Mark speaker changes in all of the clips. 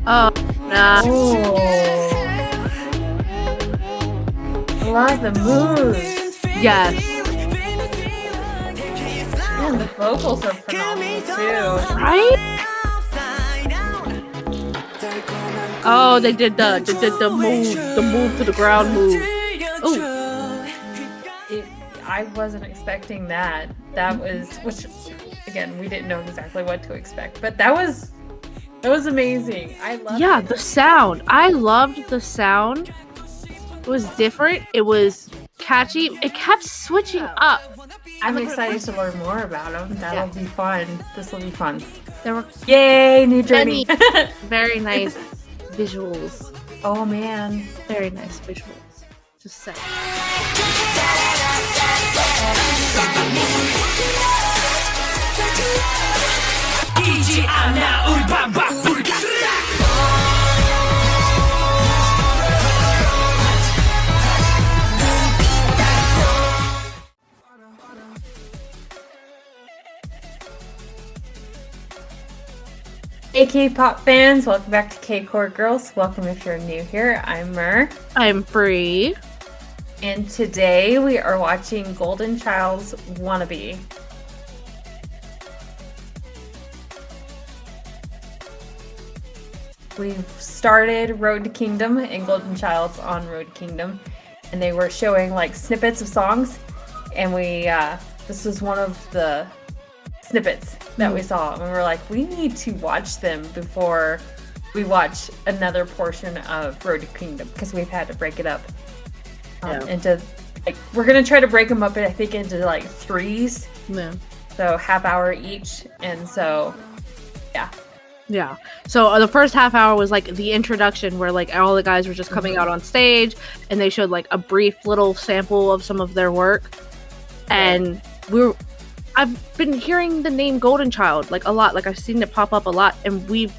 Speaker 1: Oh, nah.
Speaker 2: Oh. I love the moves.
Speaker 1: Yes.
Speaker 2: And the vocals are phenomenal too.
Speaker 1: Right? Oh, they did the move to the ground move. Oh,
Speaker 2: I wasn't expecting that. That was, which again, we didn't know exactly what to expect, but that was amazing. I love
Speaker 1: yeah,
Speaker 2: it.
Speaker 1: the sound. I loved the sound. It was different. It was catchy. It kept switching up.
Speaker 2: I'm excited to learn more about them. That'll be fun. This will be fun.
Speaker 1: There were
Speaker 2: Yay, new journey.
Speaker 1: very nice visuals.
Speaker 2: Oh man.
Speaker 1: Very nice visuals. Just saying.
Speaker 2: Hey K-pop fans, welcome back to K-CordGirls. Welcome if you're new here. I'm Mer.
Speaker 1: I'm Free.
Speaker 2: And today we are watching goldenchild's Wannabe. We've started Road to Kingdom and goldenchild's on Road to Kingdom. And they were showing like snippets of songs. And we, this was one of the snippets that we saw. And we were like, we need to watch them before we watch another portion of Road to Kingdom. Because we've had to break it up into, like, we're going to try to break them up, I think, into like threes.
Speaker 1: Yeah.
Speaker 2: So half hour each. And so, yeah.
Speaker 1: Yeah. So the first half hour was like the introduction where like all the guys were just coming out on stage and they showed like a brief little sample of some of their work. And I've been hearing the name Goldenchild like a lot. Like I've seen it pop up a lot, and we've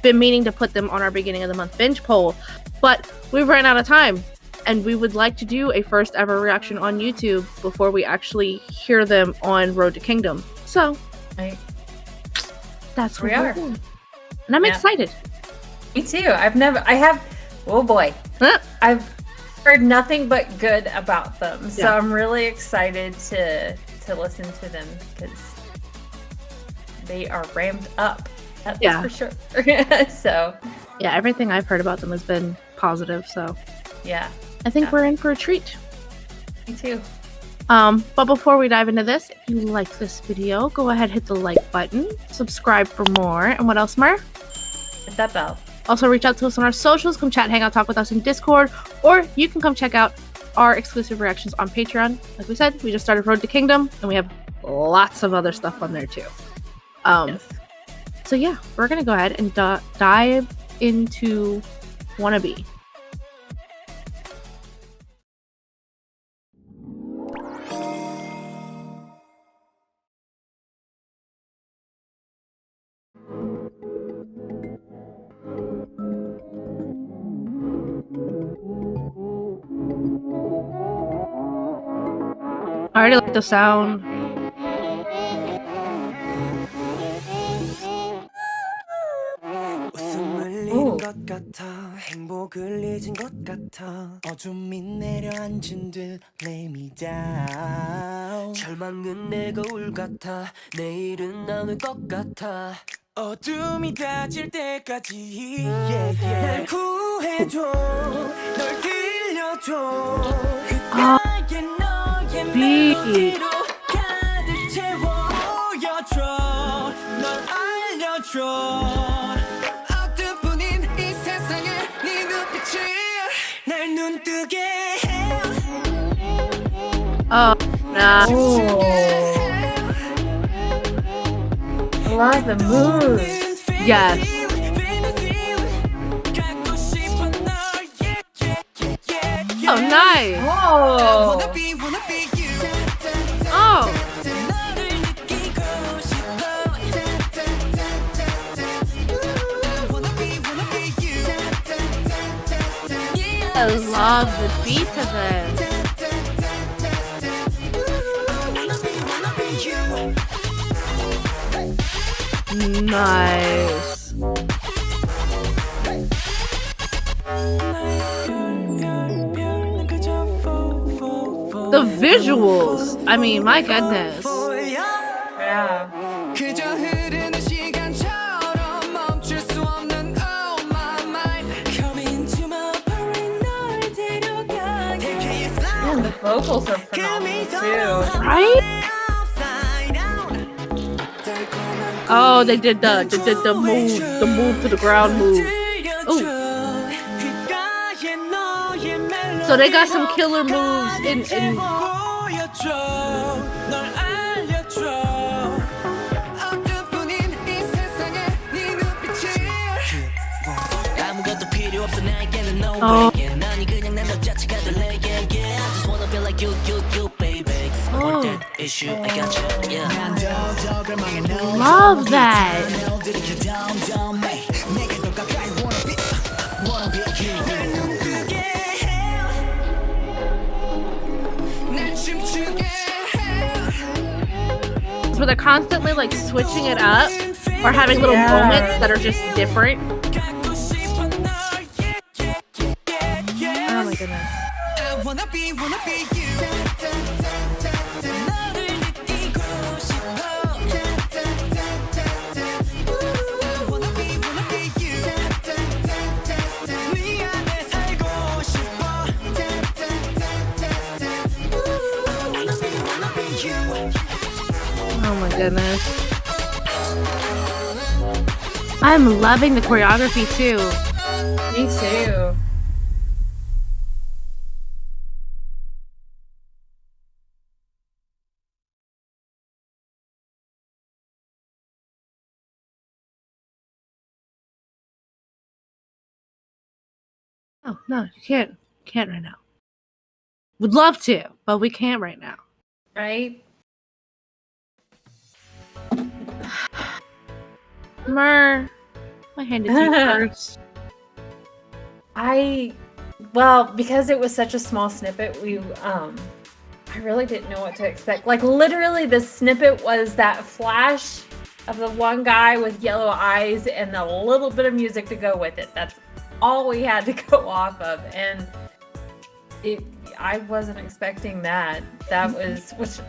Speaker 1: been meaning to put them on our beginning of the month binge poll, but we've ran out of time, and we would like to do a first ever reaction on YouTube before we actually hear them on Road to Kingdom. So that's where we are, and I'm excited.
Speaker 2: Me too. Oh boy, I've heard nothing but good about them, so I'm really excited to listen to them because they are ramped up. That's for sure. So
Speaker 1: yeah, everything I've heard about them has been positive, so
Speaker 2: yeah,
Speaker 1: I think we're in for a treat.
Speaker 2: Me too.
Speaker 1: But before we dive into this, if you like this video, go ahead, hit the like button, subscribe for more, and what else, Mer?
Speaker 2: Hit that bell.
Speaker 1: Also, reach out to us on our socials, come chat, hang out, talk with us in Discord, or you can come check out our exclusive reactions on Patreon. Like we said, we just started Road to Kingdom, and we have lots of other stuff on there too. So yeah, we're gonna go ahead and dive into Wannabe. I already like the sound.
Speaker 3: 것 같아 행복을 잊은 것 같아 어둠이 내려앉은 듯 lay me down 절망은 내 거울 같아 내일은 안 올 것 같아 어둠이 닫힐 때까지 날 구해줘 널 들려줘 그때의 너의 멜로디로 가득 채워 보여줘 널 알려줘
Speaker 1: Oh, nah.
Speaker 2: Oh. I love the moves.
Speaker 1: Yes. Oh, nice.
Speaker 2: Oh.
Speaker 1: Oh. I love the beat of it. Nice. The visuals. I mean, my goodness.
Speaker 2: Yeah.
Speaker 3: 그저 흐르는 시간처럼 멈출 수 없는 oh my mind Come into my parade 널 데려가게
Speaker 2: Man, the vocals are phenomenal too.
Speaker 1: Right? Oh, they did the move to the ground move. Ooh. So they got some killer moves in
Speaker 3: 아무것도 필요 없어 나에게는 no
Speaker 1: Oh.
Speaker 3: way 난이 그냥 난 너 자체가 될래 yeah yeah I just wanna feel like you baby I want that issue I got you yeah
Speaker 1: love that. Where they're constantly like switching it up or having little moments that are just different. Oh my goodness.
Speaker 3: I wanna be you 너를 느끼고 싶어 I wanna be you 네 안에 살고 싶어 I just wanna be you
Speaker 1: Oh my goodness. I'm loving the choreography too.
Speaker 2: Me too.
Speaker 1: Oh no, you can't. Can't right now. Would love to, but we can't right now.
Speaker 2: Right?
Speaker 1: Mer, I hand it to you first.
Speaker 2: Well, because it was such a small snippet, I really didn't know what to expect. Like literally the snippet was that flash of the one guy with yellow eyes and a little bit of music to go with it. That's all we had to go off of. And I wasn't expecting that. That was, which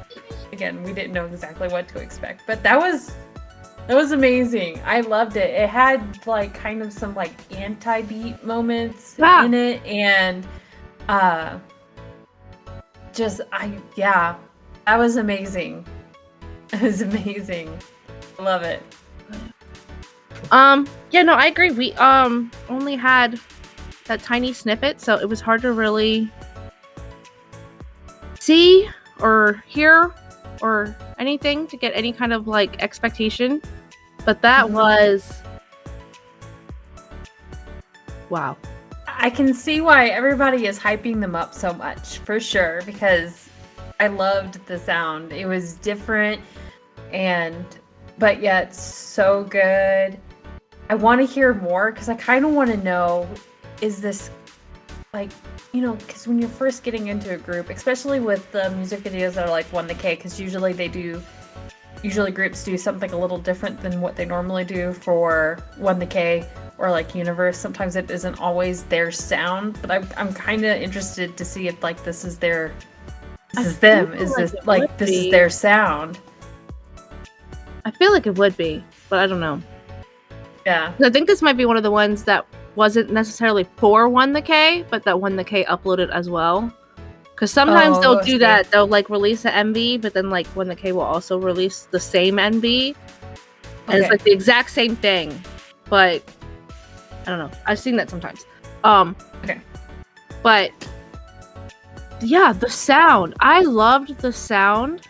Speaker 2: again, we didn't know exactly what to expect, but that was amazing. I loved it. It had like kind of some like anti-beat moments in it, and that was amazing. It was amazing. I love it.
Speaker 1: Yeah, no, I agree. We only had that tiny snippet, so it was hard to really see or hear or anything to get any kind of like expectation. But that was wow.
Speaker 2: I can see why everybody is hyping them up so much, for sure, because I loved the sound. It was different but yet so good. I want to hear more because I kind of want to know, is this like, you know, because when you're first getting into a group, especially with the music videos that are like Wannabe, because usually groups do something a little different than what they normally do for Wannabe or like Universe. Sometimes it isn't always their sound, but I'm kind of interested to see if like this is their is their sound.
Speaker 1: I feel like it would be, but I don't know.
Speaker 2: Yeah.
Speaker 1: I think this might be one of the ones that wasn't necessarily for Wannabe, but that Wannabe uploaded as well. Because sometimes they'll do that. They'll like release an MV, but then like Wannabe will also release the same MV. And it's like the exact same thing. But I don't know. I've seen that sometimes.
Speaker 2: Okay.
Speaker 1: But yeah, the sound. I loved the sound.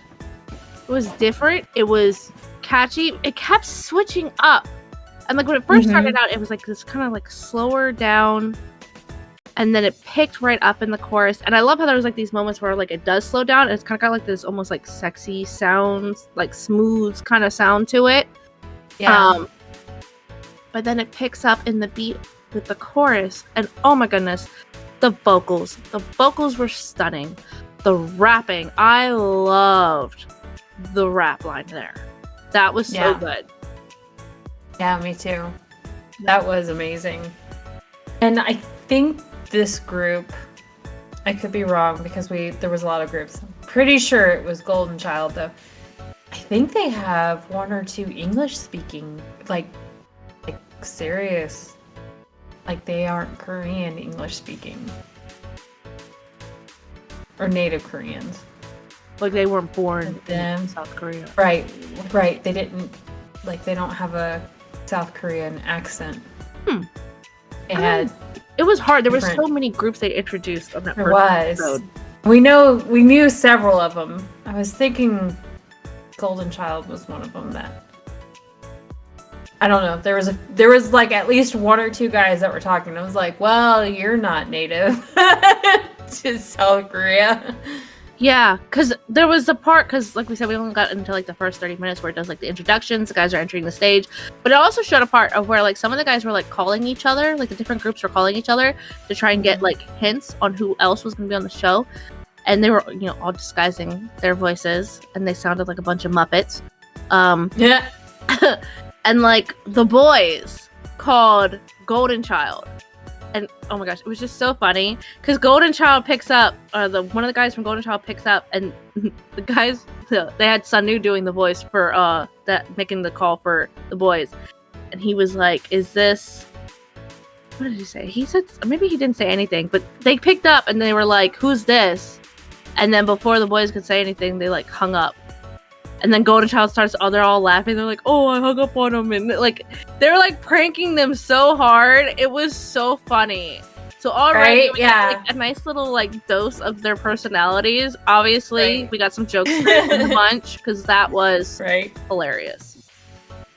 Speaker 1: It was different. It was catchy. It kept switching up. And like when it first started out, it was like this kind of like slower down, and then it picked right up in the chorus. And I love how there was like these moments where like it does slow down, and it's kind of got like this almost like sexy sounds, like smooth kind of sound to it.
Speaker 2: Yeah.
Speaker 1: But then it picks up in the beat with the chorus, and oh my goodness, the vocals were stunning. The rapping, I loved the rap line there. That was so good.
Speaker 2: Yeah, me too. That was amazing. And I think this group, I could be wrong because there was a lot of groups. I'm pretty sure it was Golden Child though. I think they have one or two English speaking, like serious, like they aren't Korean English speaking or native Koreans.
Speaker 1: Like they weren't born in
Speaker 2: Them.
Speaker 1: South Korea.
Speaker 2: Right. They didn't they don't have a South Korean accent. It had
Speaker 1: It was hard. There were
Speaker 2: different-
Speaker 1: so many groups they introduced on that
Speaker 2: There
Speaker 1: first
Speaker 2: was.
Speaker 1: episode.
Speaker 2: We knew several of them. I was thinking Golden Child was one of them that I don't know. There was like at least one or two guys that were talking. I was like, well, you're not native to South Korea.
Speaker 1: Yeah, because there was the part, because like we said, we only got into like the first 30 minutes where it does like the introductions, the guys are entering the stage, but it also showed a part of where like some of the guys were like calling each other, like the different groups were calling each other to try and get like hints on who else was going to be on the show, and they were, you know, all disguising their voices, and they sounded like a bunch of Muppets.
Speaker 2: Yeah.
Speaker 1: And like the boys called Golden Child. And oh my gosh, it was just so funny because Golden Child picks up, one of the guys from Golden Child picks up, and the guys they had Sunu doing the voice for that making the call for the boys, and he was like, "Is this?" What did he say? He said maybe he didn't say anything, but they picked up and they were like, "Who's this?" And then before the boys could say anything, they like hung up. And then Golden Child starts, they're all laughing. They're like, oh, I hung up on him. And like, they're like pranking them so hard. It was so funny. So already, we got, like, a nice little like dose of their personalities. Obviously, we got some jokes in the bunch because that was hilarious.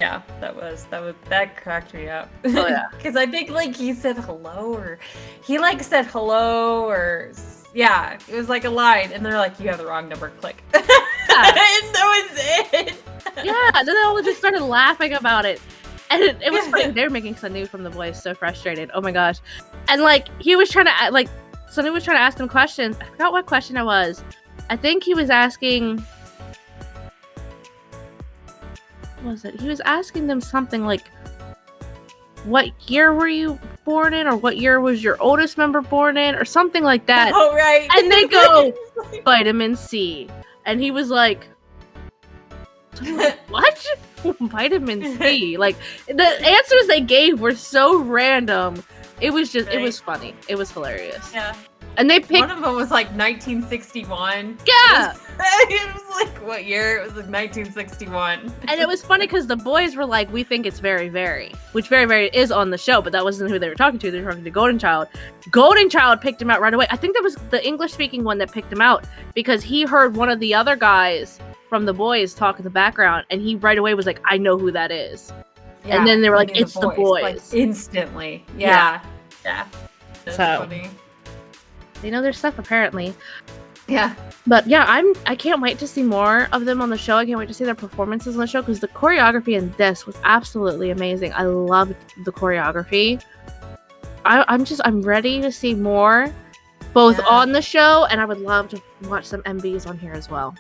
Speaker 2: Yeah, that cracked me up.
Speaker 1: Oh yeah.
Speaker 2: Because I think like he said hello or he like said hello or yeah, it was like a line and they're like, you have the wrong number, click. And that was it.
Speaker 1: Yeah, then they all just started laughing about it. And it was funny. They were making Sunu from The Voice so frustrated. Oh my gosh. And like, he was trying to, like, Sunu was trying to ask them questions. I forgot what question it was. I think he was asking, what was it? He was asking them something like, what year were you born in? Or what year was your oldest member born in? Or something like that.
Speaker 2: Oh, right.
Speaker 1: And they go, vitamin C. And he was like, what? Vitamin C? Like, the answers they gave were so random. It was just, it was funny. It was hilarious.
Speaker 2: Yeah.
Speaker 1: And they picked.
Speaker 2: One of them was like 1961.
Speaker 1: Yeah.
Speaker 2: It was like, what year? It was like 1961.
Speaker 1: And it was funny because the boys were like, we think it's Very Very, which Very Very is on the show, but that wasn't who they were talking to. They were talking to Golden Child. Golden Child picked him out right away. I think that was the English speaking one that picked him out because he heard one of the other guys from the boys talk in the background, and he right away was like, I know who that is. Yeah, and then they were like, it's the boys.
Speaker 2: Like, instantly. Yeah. That's
Speaker 1: so
Speaker 2: funny.
Speaker 1: They know their stuff apparently.
Speaker 2: Yeah.
Speaker 1: But yeah, I can't wait to see more of them on the show. I can't wait to see their performances on the show because the choreography in this was absolutely amazing. I loved the choreography. I'm ready to see more, both on the show, and I would love to watch some MVs on here as well.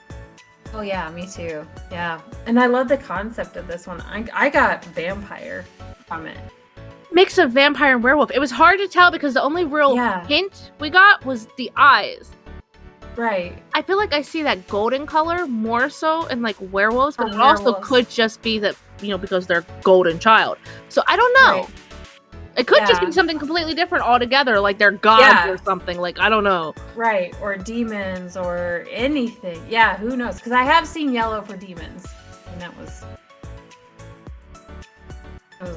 Speaker 2: Oh yeah, me too. Yeah. And I love the concept of this one. I got vampire from it.
Speaker 1: Mix of vampire and werewolf. It was hard to tell because the only real hint we got was the eyes.
Speaker 2: Right.
Speaker 1: I feel like I see that golden color more so in like werewolves, but it also could just be that, you know, because they're Golden Child. So I don't know. Right. It could just be something completely different altogether, like they're gods or something. Like, I don't know. Right.
Speaker 2: Or demons or anything. Yeah, who knows? Because I have seen yellow for demons. And that was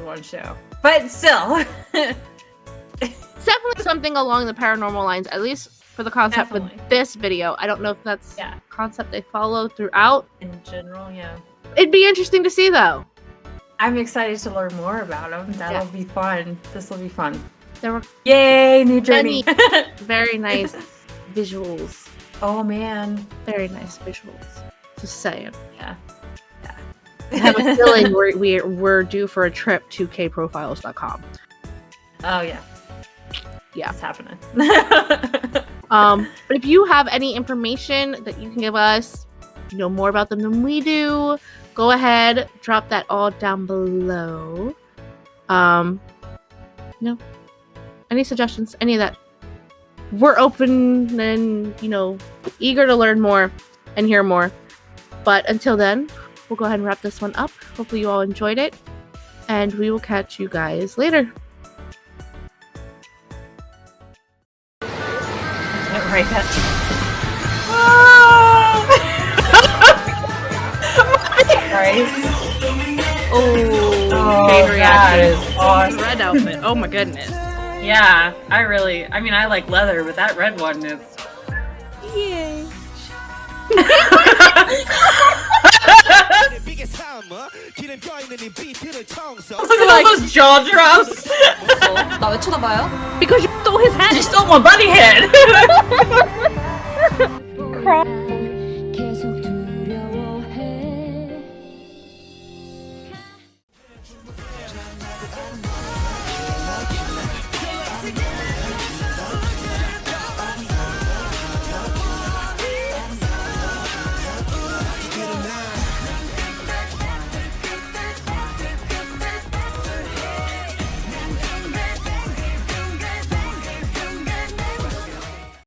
Speaker 2: one show. But still.
Speaker 1: It's definitely something along the paranormal lines, at least for the concept with this video. I don't know if that's a concept they follow throughout.
Speaker 2: In general, yeah.
Speaker 1: It'd be interesting to see, though.
Speaker 2: I'm excited to learn more about them. That'll be fun. This will be fun.
Speaker 1: There were
Speaker 2: yay, new journey.
Speaker 1: Very nice visuals.
Speaker 2: Oh, man.
Speaker 1: Very nice visuals. Just saying.
Speaker 2: Yeah.
Speaker 1: I have a feeling we're due for a trip to kprofiles.com.
Speaker 2: Oh yeah.
Speaker 1: Yeah.
Speaker 2: It's happening.
Speaker 1: But if you have any information that you can give us, you know more about them than we do, go ahead, drop that all down below. No. Any suggestions? Any of that? we're open and, you know, eager to learn more and hear more. But until then, we'll go ahead and wrap this one up. Hopefully you all enjoyed it, and we will catch you guys later.
Speaker 2: Right, that's... Right.
Speaker 1: Oh, pain
Speaker 2: that
Speaker 1: reaction.
Speaker 2: is awesome.
Speaker 1: Red outfit. Oh my goodness.
Speaker 2: Yeah, I mean, I like leather, but that red one is...
Speaker 1: Yay.
Speaker 2: Look at all those jaw drops!
Speaker 4: 나 왜 쳐다봐요?
Speaker 1: Because you stole his head.
Speaker 2: You stole my bunny head!
Speaker 3: 계속 두려워해